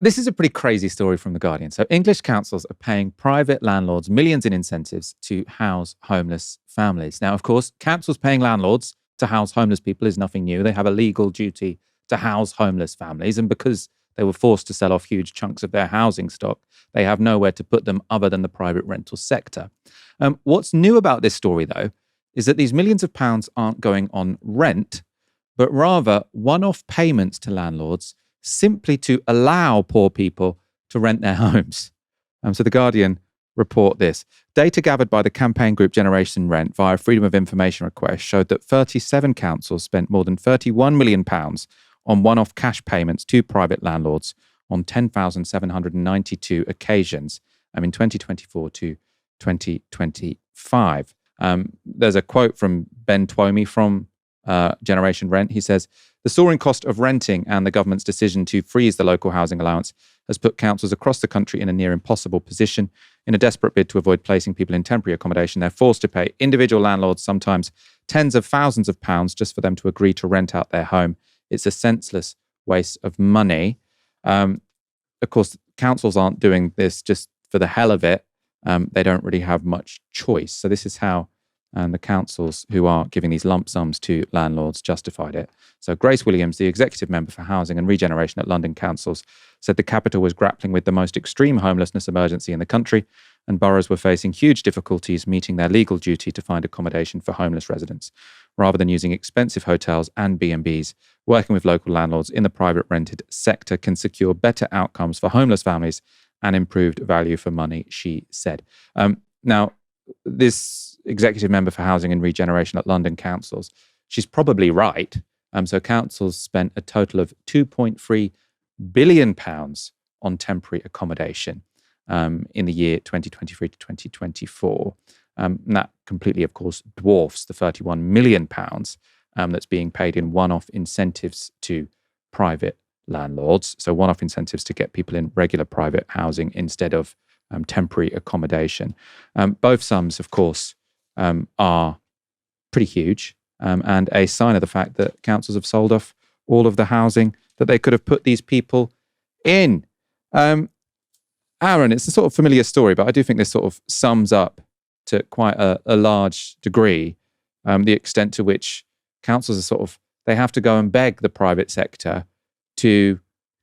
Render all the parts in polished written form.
This is a pretty crazy story from The Guardian. So English councils are paying private landlords millions in incentives to house homeless families. Now, of course, councils paying landlords to house homeless people is nothing new. They have a legal duty to house homeless families. And because they were forced to sell off huge chunks of their housing stock, they have nowhere to put them other than the private rental sector. What's new about this story, though, is that these millions of pounds aren't going on rent, but rather one-off payments to landlords simply to allow poor people to rent their homes. So The Guardian report this. Data gathered by the campaign group Generation Rent via Freedom of Information request showed that 37 councils spent more than £31 million on one-off cash payments to private landlords on 10,792 occasions in 2024 to 2025. There's a quote from Ben Twomey from Generation Rent. He says, the soaring cost of renting and the government's decision to freeze the local housing allowance has put councils across the country in a near impossible position. In a desperate bid to avoid placing people in temporary accommodation, they're forced to pay individual landlords sometimes tens of thousands of pounds just for them to agree to rent out their home. It's a senseless waste of money. Of course, councils aren't doing this just for the hell of it. They don't really have much choice. So this is how the councils who are giving these lump sums to landlords justified it. So Grace Williams, the executive member for housing and regeneration at London Councils, said the capital was grappling with the most extreme homelessness emergency in the country, and boroughs were facing huge difficulties meeting their legal duty to find accommodation for homeless residents. Rather than using expensive hotels and B&Bs, working with local landlords in the private rented sector can secure better outcomes for homeless families and improved value for money, she said. Now, this executive member for housing and regeneration at London Councils, she's probably right. So councils spent a total of £2.3 billion on temporary accommodation in the year 2023 to 2024. And that completely, of course, dwarfs the £31 million that's being paid in one-off incentives to private landlords. So one-off incentives to get people in regular private housing instead of temporary accommodation. Both sums, of course, are pretty huge and a sign of the fact that councils have sold off all of the housing that they could have put these people in. Aaron, it's a sort of familiar story, but I do think this sort of sums up to quite a large degree the extent to which councils are they have to go and beg the private sector to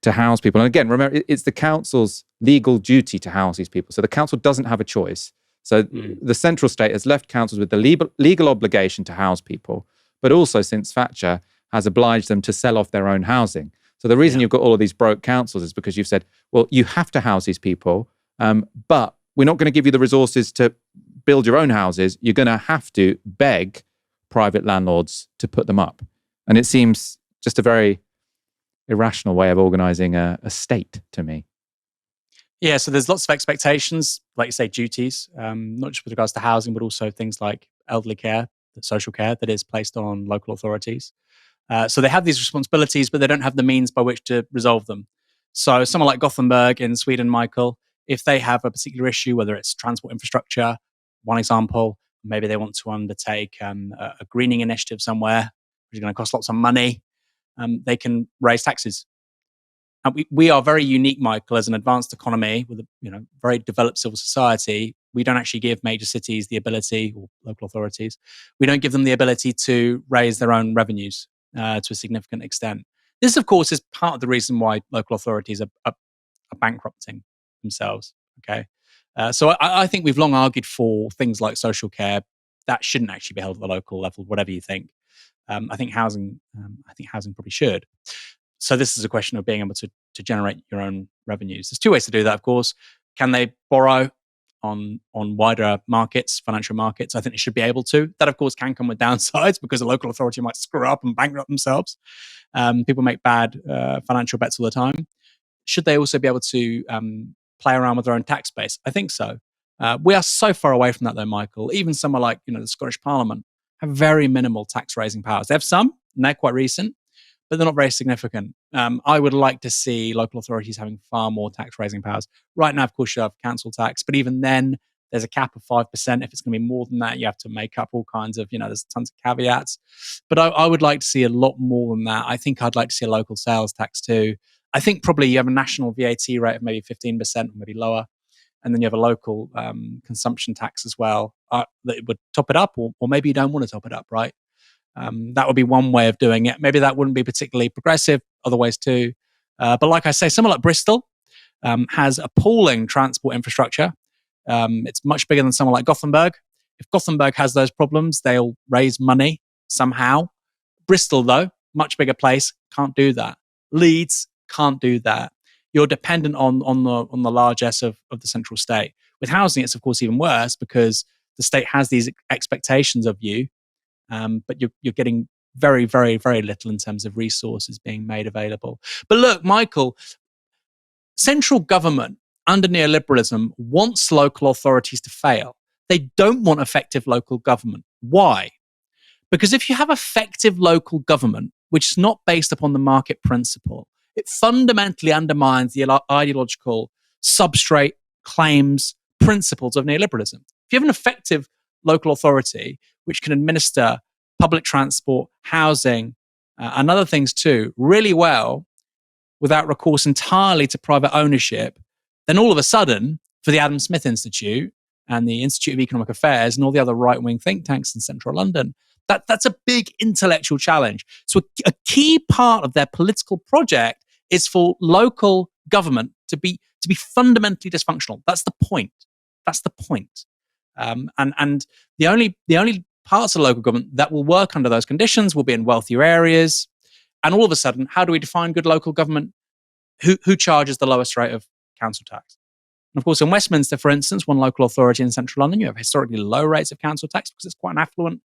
house people. And again, remember, it's the council's legal duty to house these people. So the council doesn't have a choice. So the central state has left councils with the legal obligation to house people, but also since Thatcher has obliged them to sell off their own housing. So the reason you've got all of these broke councils is because you've said, well, you have to house these people, but we're not going to give you the resources to build your own houses. You're going to have to beg private landlords to put them up. And it seems just a very irrational way of organising a state to me. Yeah, so there's lots of expectations, like you say, duties, not just with regards to housing, but also things like elderly care, social care that is placed on local authorities. So they have these responsibilities, but they don't have the means by which to resolve them. So someone like Gothenburg in Sweden, Michael, if they have a particular issue, whether it's transport infrastructure, one example, maybe they want to undertake a greening initiative somewhere, which is going to cost lots of money, they can raise taxes. And we are very unique, Michael, as an advanced economy with a very developed civil society. We don't actually give major cities the ability, or local authorities, we don't give them the ability to raise their own revenues to a significant extent. This, of course, is part of the reason why local authorities are bankrupting themselves. Okay, so I think we've long argued for things like social care that shouldn't actually be held at the local level, whatever you think. I think housing probably should. So this is a question of being able to generate your own revenues. There's two ways to do that, of course. Can they borrow on wider markets, financial markets? I think they should be able to. That, of course, can come with downsides because a local authority might screw up and bankrupt themselves. People make bad financial bets all the time. Should they also be able to play around with their own tax base? I think so. We are so far away from that, though, Michael. Even somewhere like the Scottish Parliament have very minimal tax raising powers. They have some, and they're quite recent, but they're not very significant. I would like to see local authorities having far more tax raising powers. Right now, of course, you have council tax, but even then, there's a cap of 5%. If it's going to be more than that, you have to make up all kinds of, there's tons of caveats. But I would like to see a lot more than that. I think I'd like to see a local sales tax too. I think probably you have a national VAT rate of maybe 15% or maybe lower. And then you have a local consumption tax as well that would top it up, or maybe you don't want to top it up, right? That would be one way of doing it. Maybe that wouldn't be particularly progressive, other ways too. But like I say, somewhere like Bristol has appalling transport infrastructure. It's much bigger than somewhere like Gothenburg. If Gothenburg has those problems, they'll raise money somehow. Bristol, though, much bigger place, can't do that. Leeds can't do that. You're dependent on the largesse of the central state. With housing, it's of course even worse because the state has these expectations of you, but you're getting very, very, very little in terms of resources being made available. But look, Michael, central government under neoliberalism wants local authorities to fail. They don't want effective local government. Why? Because if you have effective local government, which is not based upon the market principle, it fundamentally undermines the ideological substrate, claims, principles of neoliberalism. If you have an effective local authority which can administer public transport, housing, and other things too, really well, without recourse entirely to private ownership, then all of a sudden, for the Adam Smith Institute and the Institute of Economic Affairs and all the other right-wing think tanks in central London, that's a big intellectual challenge. So a key part of their political project is for local government to be fundamentally dysfunctional. That's the point. That's the point. And the only parts of local government that will work under those conditions will be in wealthier areas. And all of a sudden, how do we define good local government? Who charges the lowest rate of council tax? And of course, in Westminster, for instance, one local authority in central London, you have historically low rates of council tax because it's quite an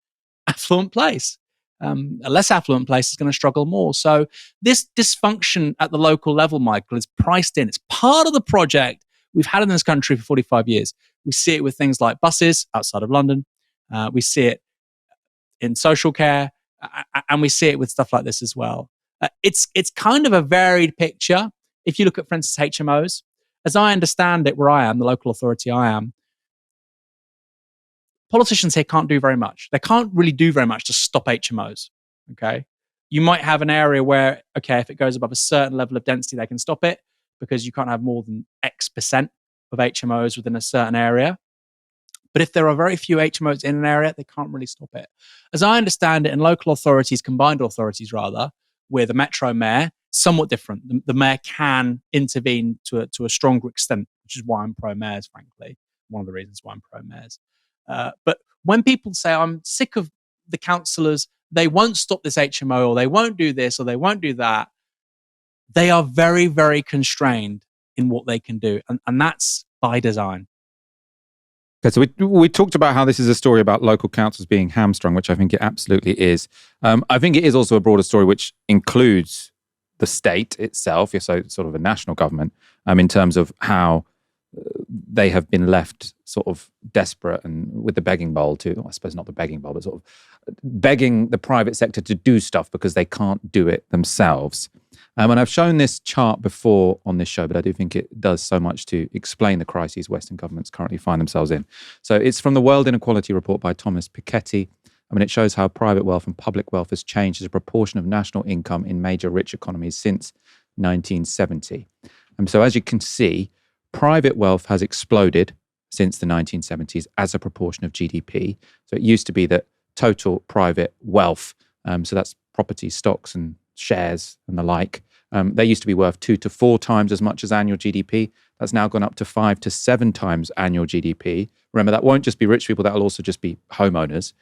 affluent place. A less affluent place is going to struggle more. So this dysfunction at the local level, Michael, is priced in. It's part of the project we've had in this country for 45 years. We see it with things like buses outside of London. We see it in social care, and we see it with stuff like this as well. It's kind of a varied picture. If you look at, for instance, HMOs, as I understand it, where I am, the local authority I am, politicians here can't do very much. They can't really do very much to stop HMOs, okay? You might have an area where, okay, if it goes above a certain level of density, they can stop it because you can't have more than X% of HMOs within a certain area. But if there are very few HMOs in an area, they can't really stop it. As I understand it, in local authorities, combined authorities rather, with a metro mayor, somewhat different. The mayor can intervene to a stronger extent, which is why I'm pro-mayors, frankly. One of the reasons why I'm pro-mayors. But when people say, I'm sick of the councillors, they won't stop this HMO, or they won't do this, or they won't do that, they are very, very constrained in what they can do. And that's by design. Okay, so we talked about how this is a story about local councils being hamstrung, which I think it absolutely is. I think it is also a broader story which includes the state itself, so sort of a national government, in terms of how they have been left sort of desperate and with the begging bowl to, I suppose not the begging bowl, but sort of begging the private sector to do stuff because they can't do it themselves. And I've shown this chart before on this show, but I do think it does so much to explain the crises Western governments currently find themselves in. So it's from the World Inequality Report by Thomas Piketty. It shows how private wealth and public wealth has changed as a proportion of national income in major rich economies since 1970. So as you can see, private wealth has exploded since the 1970s as a proportion of GDP. So it used to be that total private wealth, so that's property, stocks and shares and the like, they used to be worth 2 to 4 times as much as annual GDP. That's now gone up to 5 to 7 times annual GDP. Remember, that won't just be rich people, that'll also just be homeowners.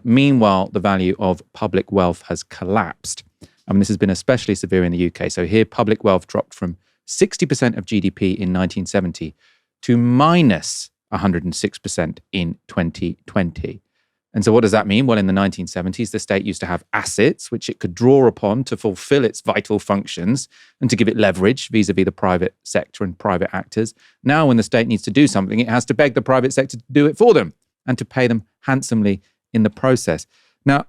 Meanwhile, the value of public wealth has collapsed. This has been especially severe in the UK. So here, public wealth dropped from 60% of GDP in 1970 to minus 106% in 2020. And so what does that mean? Well, in the 1970s, the state used to have assets which it could draw upon to fulfill its vital functions and to give it leverage vis-a-vis the private sector and private actors. Now, when the state needs to do something, it has to beg the private sector to do it for them and to pay them handsomely in the process. Now,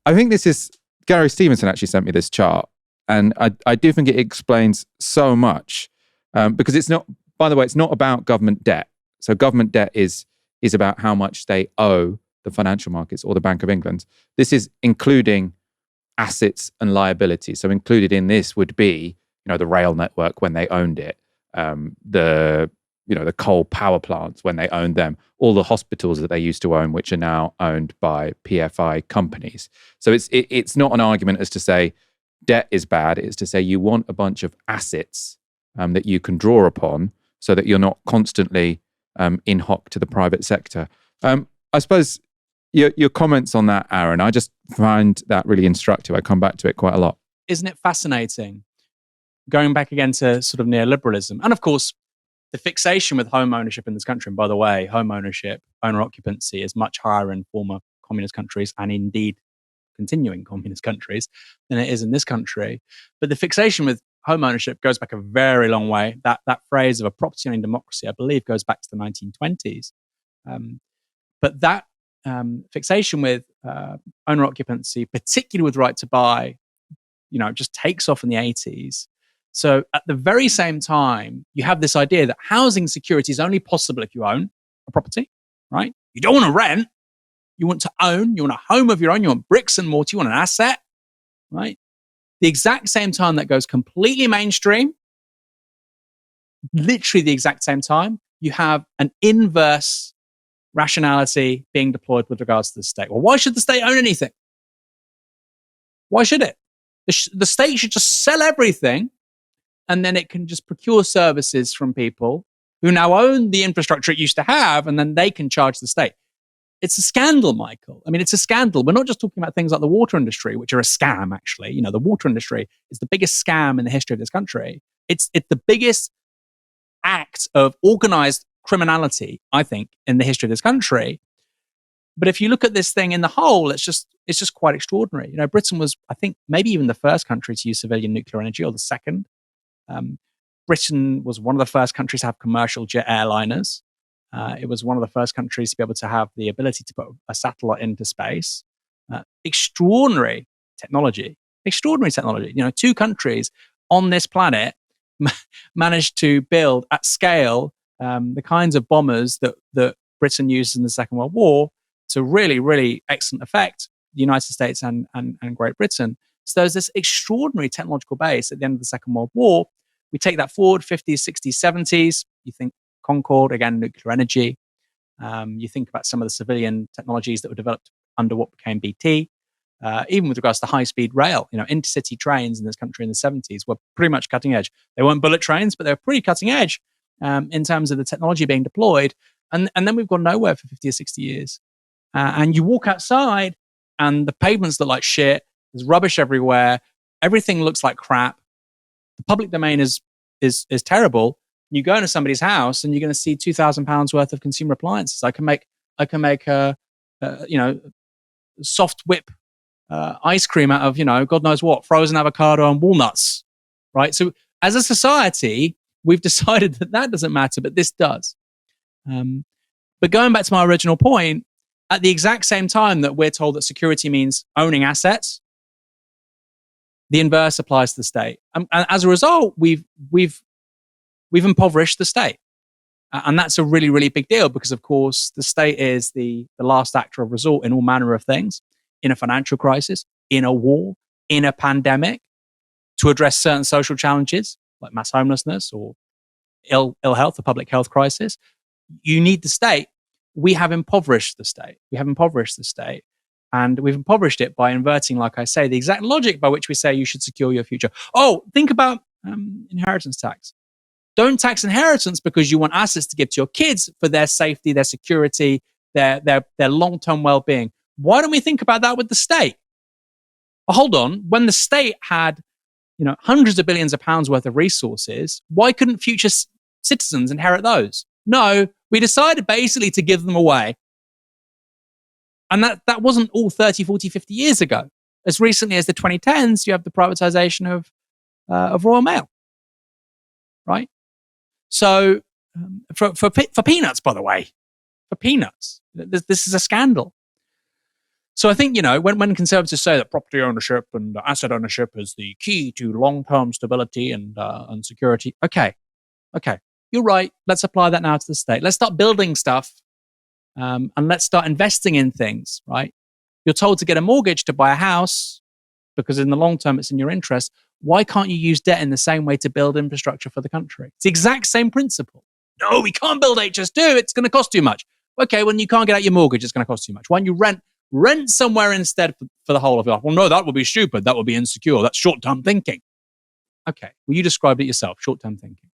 I think this is, Gary Stevenson actually sent me this chart, and I do think it explains so much because it's not, by the way, it's not about government debt. So government debt is about how much they owe the financial markets or the Bank of England. This is including assets and liabilities. So included in this would be, the rail network when they owned it, the coal power plants when they owned them, all the hospitals that they used to own, which are now owned by PFI companies. So it's not an argument as to say debt is bad. It's to say you want a bunch of assets that you can draw upon so that you're not constantly in hock to the private sector. I suppose your comments on that, Aaron, I just find that really instructive. I come back to it quite a lot. Isn't it fascinating? Going back again to sort of neoliberalism. And of course, the fixation with home ownership in this country, and by the way, home ownership, owner occupancy is much higher in former communist countries and indeed continuing communist countries than it is in this country. But the fixation with home ownership goes back a very long way. That phrase of a property owning democracy, I believe, goes back to the 1920s. But that fixation with owner occupancy, particularly with right to buy, just takes off in the 80s. So at the very same time, you have this idea that housing security is only possible if you own a property, right? You don't want to rent. You want to own. You want a home of your own. You want bricks and mortar. You want an asset, right? The exact same time that goes completely mainstream, literally the exact same time, you have an inverse rationality being deployed with regards to the state. Well, why should the state own anything? Why should it? The state should just sell everything, and then it can just procure services from people who now own the infrastructure it used to have, and then they can charge the state. It's a scandal, Michael. I mean, it's a scandal. We're not just talking about things like the water industry, which are a scam, actually. The water industry is the biggest scam in the history of this country. It's the biggest act of organized criminality, I think, in the history of this country. But if you look at this thing in the whole, it's just quite extraordinary. Britain was, I think, maybe even the first country to use civilian nuclear energy, or the second. Britain was one of the first countries to have commercial jet airliners. It was one of the first countries to be able to have the ability to put a satellite into space. Extraordinary technology. Two countries on this planet managed to build at scale the kinds of bombers that Britain used in the Second World War to really, really excellent effect, the United States and Great Britain. So there's this extraordinary technological base at the end of the Second World War. We take that forward, 50s, 60s, 70s. You think Concorde, again, nuclear energy. You think about some of the civilian technologies that were developed under what became BT. Even with regards to high-speed rail, intercity trains in this country in the 70s were pretty much cutting edge. They weren't bullet trains, but they were pretty cutting edge in terms of the technology being deployed. And then we've gone nowhere for 50 or 60 years. And you walk outside and the pavements look like shit. There's rubbish everywhere. Everything looks like crap. The public domain is terrible. You go into somebody's house and you're going to see £2,000 worth of consumer appliances. I can make a soft whip ice cream out of God knows what, frozen avocado and walnuts, right? So as a society, we've decided that doesn't matter, but this does. But going back to my original point, at the exact same time that we're told that security means owning assets, the inverse applies to the state. And as a result, we've impoverished the state. And that's a really, really big deal because, of course, the state is the last actor of resort in all manner of things, in a financial crisis, in a war, in a pandemic, to address certain social challenges like mass homelessness or ill health, the public health crisis. You need the state. We have impoverished the state. And we've impoverished it by inverting, like I say, the exact logic by which we say you should secure your future. Oh, think about inheritance tax. Don't tax inheritance because you want assets to give to your kids for their safety, their security, their long-term well-being. Why don't we think about that with the state? Well, hold on. When the state had hundreds of billions of pounds worth of resources, why couldn't future citizens inherit those? No, we decided basically to give them away. And that wasn't all 30, 40, 50 years ago. As recently as the 2010s, you have the privatization of Royal Mail, right? So for peanuts, by the way, for peanuts, this is a scandal. So I think, when conservatives say that property ownership and asset ownership is the key to long-term stability and security, okay, you're right. Let's apply that now to the state. Let's start building stuff and let's start investing in things, right? You're told to get a mortgage to buy a house because in the long term, it's in your interest. Why can't you use debt in the same way to build infrastructure for the country? It's the exact same principle. No, we can't build HS2. It's going to cost too much. Okay, when you can't get out your mortgage, it's going to cost too much. When you rent somewhere instead for the whole of your life. Well, no, that would be stupid. That would be insecure. That's short-term thinking. Okay, well, you described it yourself, short-term thinking.